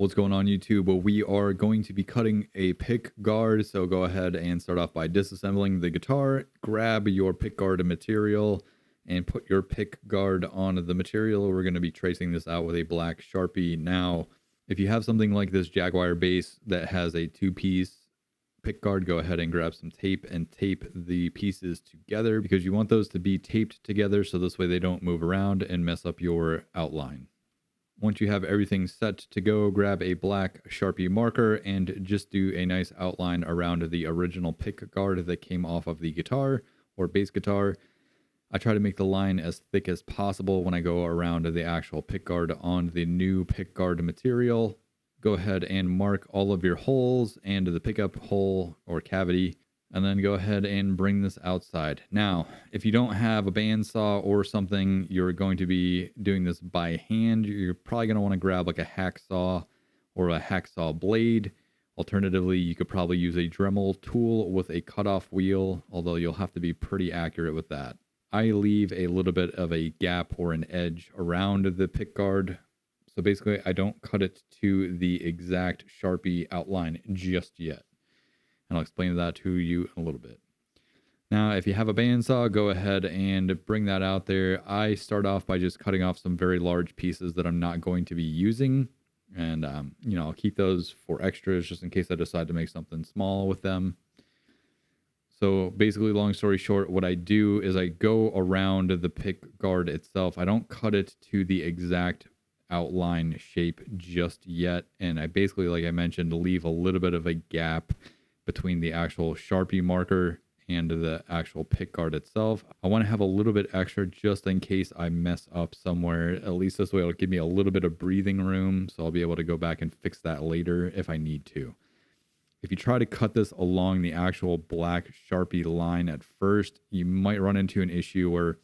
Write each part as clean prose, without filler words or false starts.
What's going on YouTube? Well, we are going to be cutting a pick guard. So go ahead and start off by disassembling the guitar. Grab your pick guard material and put your pick guard on the material. We're going to be tracing this out with a black Sharpie. Now, if you have something like this Jaguar base that has a two-piece pick guard, go ahead and grab some tape and tape the pieces together because you want those to be taped together so this way they don't move around and mess up your outline. Once you have everything set to go, grab a black Sharpie marker and just do a nice outline around the original pick guard that came off of the guitar or bass guitar. I try to make the line as thick as possible when I go around the actual pick guard on the new pick guard material. Go ahead and mark all of your holes and the pickup hole or cavity, and then go ahead and bring this outside. Now, if you don't have a bandsaw or something, you're going to be doing this by hand. You're probably going to want to grab like a hacksaw or a hacksaw blade. Alternatively, you could probably use a Dremel tool with a cutoff wheel, although you'll have to be pretty accurate with that. I leave a little bit of a gap or an edge around the pick guard. So basically, I don't cut it to the exact Sharpie outline just yet. And I'll explain that to you in a little bit. Now, if you have a bandsaw, go ahead and bring that out there. I start off by just cutting off some very large pieces that I'm not going to be using. And, I'll keep those for extras just in case I decide to make something small with them. So basically, long story short, what I do is I go around the pick guard itself. I don't cut it to the exact outline shape just yet. And I basically, like I mentioned, leave a little bit of a gap between the actual Sharpie marker and the actual pick guard itself. I want to have a little bit extra just in case I mess up somewhere. At least this way it'll give me a little bit of breathing room, so I'll be able to go back and fix that later if I need to. If you try to cut this along the actual black Sharpie line at first, you might run into an issue where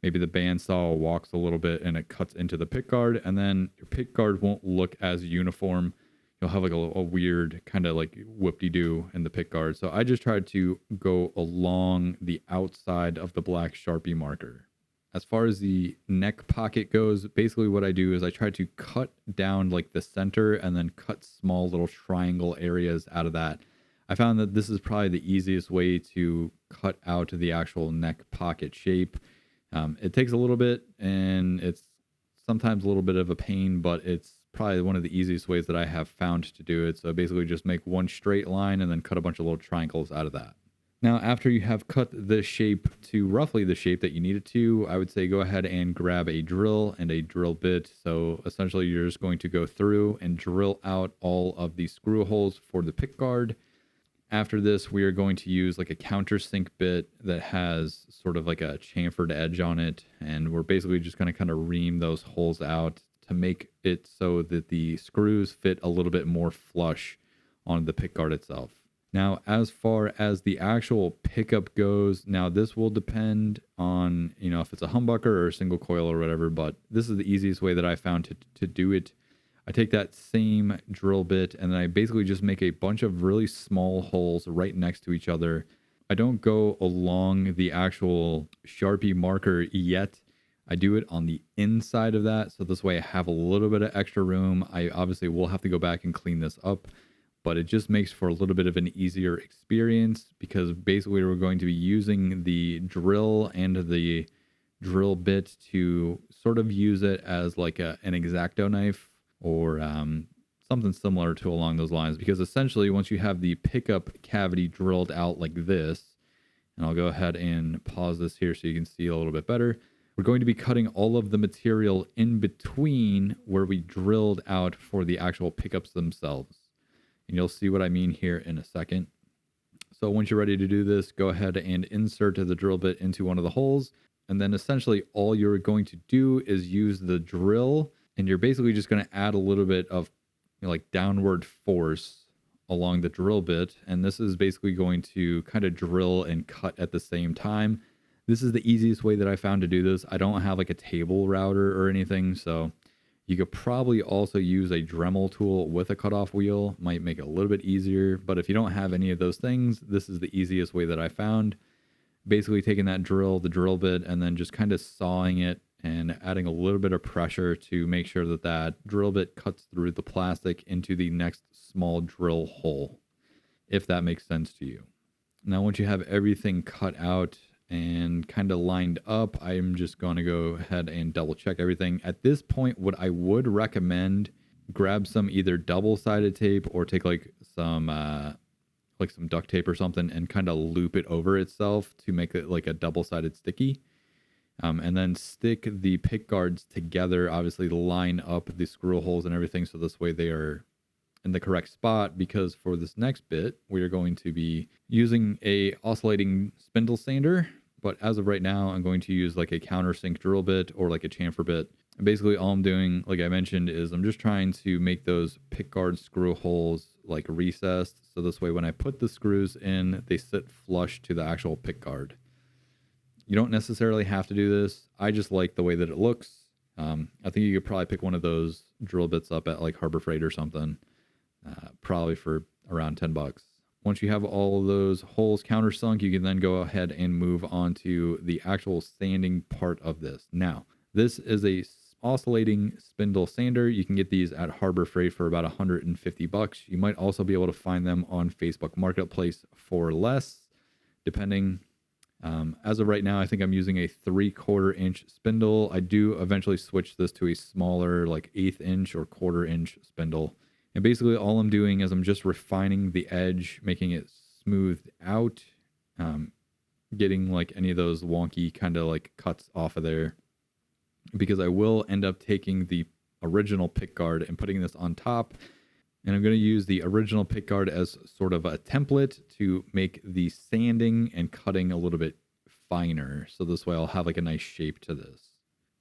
maybe the bandsaw walks a little bit and it cuts into the pick guard, and then your pick guard won't look as uniform. You'll have like a weird kind of like whoop-de-doo in the pick guard. So I just tried to go along the outside of the black Sharpie marker. As far as the neck pocket goes, basically what I do is I try to cut down like the center and then cut small little triangle areas out of that. I found that this is probably the easiest way to cut out the actual neck pocket shape. It takes a little bit and it's sometimes a little bit of a pain, but it's probably one of the easiest ways that I have found to do it. So basically just make one straight line and then cut a bunch of little triangles out of that. Now, after you have cut the shape to roughly the shape that you need it to, I would say go ahead and grab a drill and a drill bit. So essentially you're just going to go through and drill out all of the screw holes for the pick guard. After this, we are going to use like a countersink bit that has sort of like a chamfered edge on it. And we're basically just going to kind of ream those holes out to make it so that the screws fit a little bit more flush on the pick guard itself. Now, as far as the actual pickup goes, now this will depend on, if it's a humbucker or a single coil or whatever, but this is the easiest way that I found to do it. I take that same drill bit and then I basically just make a bunch of really small holes right next to each other. I don't go along the actual Sharpie marker yet. I do it on the inside of that, so this way I have a little bit of extra room. I obviously will have to go back and clean this up, but it just makes for a little bit of an easier experience because basically we're going to be using the drill and the drill bit to sort of use it as like an X-Acto knife or something similar to along those lines, because essentially once you have the pickup cavity drilled out like this, and I'll go ahead and pause this here so you can see a little bit better. We're going to be cutting all of the material in between where we drilled out for the actual pickups themselves. And you'll see what I mean here in a second. So once you're ready to do this, go ahead and insert the drill bit into one of the holes. And then essentially all you're going to do is use the drill, and you're basically just going to add a little bit of like downward force along the drill bit. And this is basically going to kind of drill and cut at the same time. This is the easiest way that I found to do this. I don't have like a table router or anything, so you could probably also use a Dremel tool with a cutoff wheel. Might make it a little bit easier, but if you don't have any of those things, this is the easiest way that I found. Basically taking that drill, the drill bit, and then just kind of sawing it and adding a little bit of pressure to make sure that that drill bit cuts through the plastic into the next small drill hole, if that makes sense to you. Now, once you have everything cut out and kind of lined up, I'm just going to go ahead and double check everything. At this point, what I would recommend, grab some either double-sided tape or take like some duct tape or something and kind of loop it over itself to make it like a double-sided sticky. And then stick the pick guards together, obviously line up the screw holes and everything so this way they are in the correct spot, because for this next bit, we are going to be using a oscillating spindle sander. But as of right now, I'm going to use like a countersink drill bit or like a chamfer bit. And basically all I'm doing, like I mentioned, is I'm just trying to make those pick guard screw holes like recessed. So this way when I put the screws in, they sit flush to the actual pick guard. You don't necessarily have to do this. I just like the way that it looks. I think you could probably pick one of those drill bits up at like Harbor Freight or something, probably for around $10. Once you have all of those holes countersunk, you can then go ahead and move on to the actual sanding part of this. Now, this is a oscillating spindle sander. You can get these at Harbor Freight for about $150. You might also be able to find them on Facebook Marketplace for less, depending. As of right now, I think I'm using a 3/4 inch spindle. I do eventually switch this to a smaller, like 1/8 inch or 1/4 inch spindle. And basically all I'm doing is I'm just refining the edge, making it smoothed out, getting like any of those wonky kind of like cuts off of there. Because I will end up taking the original pick guard and putting this on top. And I'm going to use the original pick guard as sort of a template to make the sanding and cutting a little bit finer. So this way I'll have like a nice shape to this.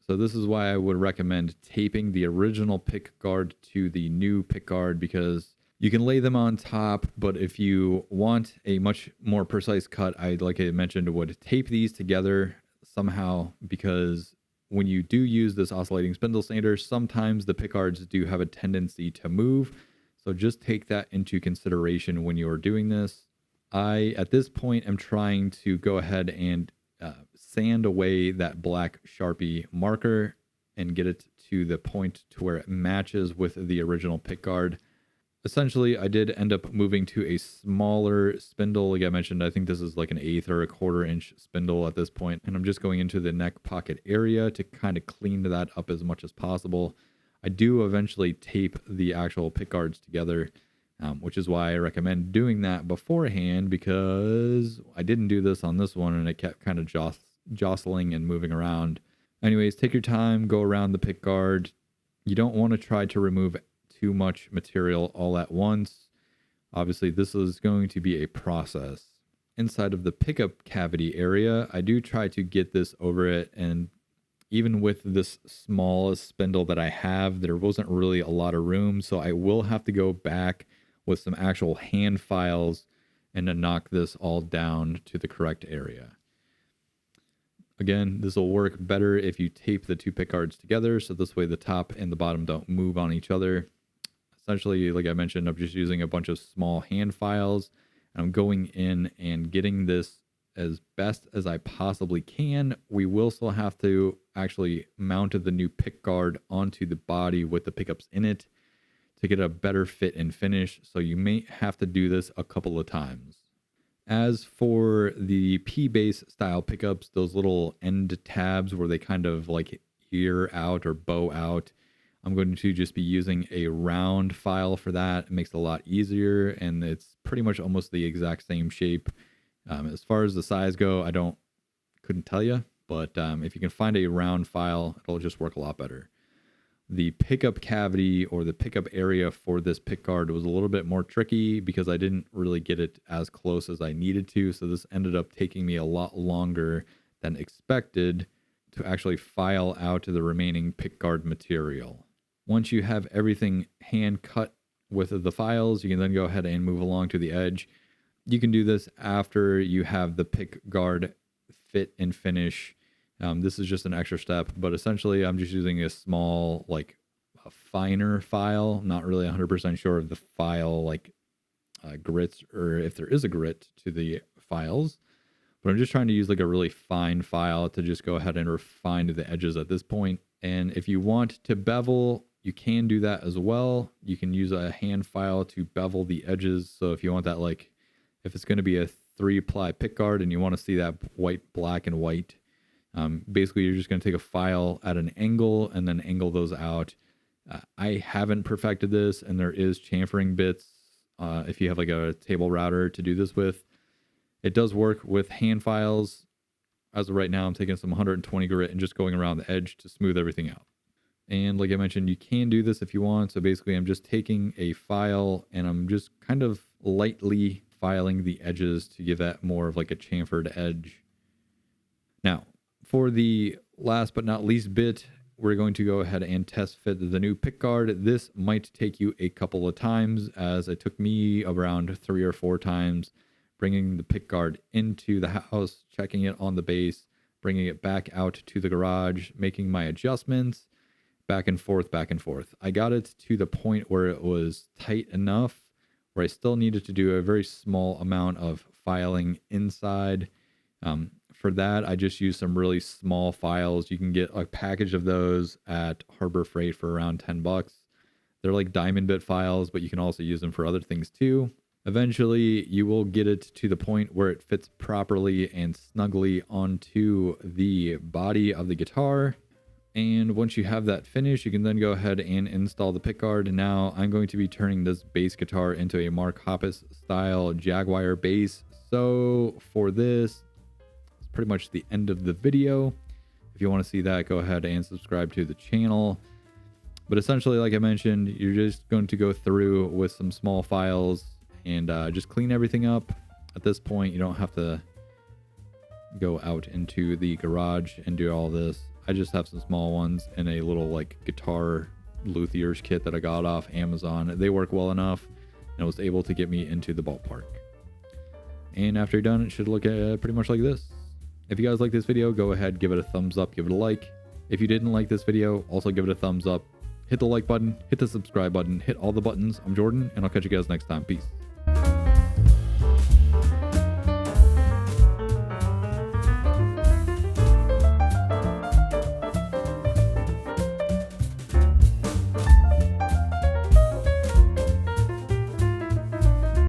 So this is why I would recommend taping the original pick guard to the new pick guard, because you can lay them on top, but if you want a much more precise cut, like I mentioned, would tape these together somehow, because when you do use this oscillating spindle sander, sometimes the pick guards do have a tendency to move. So just take that into consideration when you're doing this. At this point, am trying to go ahead and sand away that black Sharpie marker and get it to the point to where it matches with the original pick guard. Essentially, I did end up moving to a smaller spindle. Like I mentioned, I think this is like an 1/8 or a 1/4 inch spindle at this point. And I'm just going into the neck pocket area to kind of clean that up as much as possible. I do eventually tape the actual pick guards together, which is why I recommend doing that beforehand, because I didn't do this on this one and it kept kind of jostling and moving around. Anyways, take your time, go around the pick guard. You don't want to try to remove too much material all at once. Obviously, this is going to be a process. Inside of the pickup cavity area, I do try to get this over it, and even with this small spindle that I have, there wasn't really a lot of room, so I will have to go back with some actual hand files and to knock this all down to the correct area. Again, this will work better if you tape the two pick guards together, so this way the top and the bottom don't move on each other. Essentially, like I mentioned, I'm just using a bunch of small hand files, and I'm going in and getting this as best as I possibly can. We will still have to actually mount the new pick guard onto the body with the pickups in it to get a better fit and finish, so you may have to do this a couple of times. As for the P-base style pickups, those little end tabs where they kind of like ear out or bow out, I'm going to just be using a round file for that. It makes it a lot easier, and it's pretty much almost the exact same shape. As far as the size go, couldn't tell you, but if you can find a round file, it'll just work a lot better. The pickup cavity or the pickup area for this pick guard was a little bit more tricky because I didn't really get it as close as I needed to. So this ended up taking me a lot longer than expected to actually file out the remaining pick guard material. Once you have everything hand cut with the files, you can then go ahead and move along to the edge. You can do this after you have the pick guard fit and finish. This is just an extra step, but essentially I'm just using a small, like a finer file. Not really 100% sure of the file, like grits, or if there is a grit to the files, But I'm just trying to use like a really fine file to just go ahead and refine the edges at this point. And if you want to bevel, you can do that as well. You can use a hand file to bevel the edges. So if you want that, like if it's going to be a 3-ply pickguard and you want to see that white, black, and white, basically you're just going to take a file at an angle and then angle those out. I haven't perfected this, and there is chamfering bits if you have like a table router to do this with. It does work with hand files. As of right now, I'm taking some 120 grit and just going around the edge to smooth everything out. And like I mentioned, you can do this if you want. So basically I'm just taking a file and I'm just kind of lightly filing the edges to give that more of like a chamfered edge. Now, for the last but not least bit, we're going to go ahead and test fit the new pickguard. This might take you a couple of times, as it took me around 3 or 4 times, bringing the pickguard into the house, checking it on the base, bringing it back out to the garage, making my adjustments, back and forth, back and forth. I got it to the point where it was tight enough where I still needed to do a very small amount of filing inside. For that, I just used some really small files. You can get a package of those at Harbor Freight for around $10. They're like diamond bit files, but you can also use them for other things too. Eventually, you will get it to the point where it fits properly and snugly onto the body of the guitar. And once you have that finished, you can then go ahead and install the pickguard. Now I'm going to be turning this bass guitar into a Mark Hoppus style Jaguar bass. So for this, it's pretty much the end of the video. If you want to see that, go ahead and subscribe to the channel. But essentially, like I mentioned, you're just going to go through with some small files and just clean everything up. At this point, you don't have to go out into the garage and do all this. I just have some small ones and a little like guitar luthier's kit that I got off Amazon. They work well enough and was able to get me into the ballpark. And after you're done, it should look pretty much like this. If you guys like this video, go ahead, give it a thumbs up, give it a like. If you didn't like this video, also give it a thumbs up. Hit the like button, hit the subscribe button, hit all the buttons. I'm Jordan, and I'll catch you guys next time. Peace.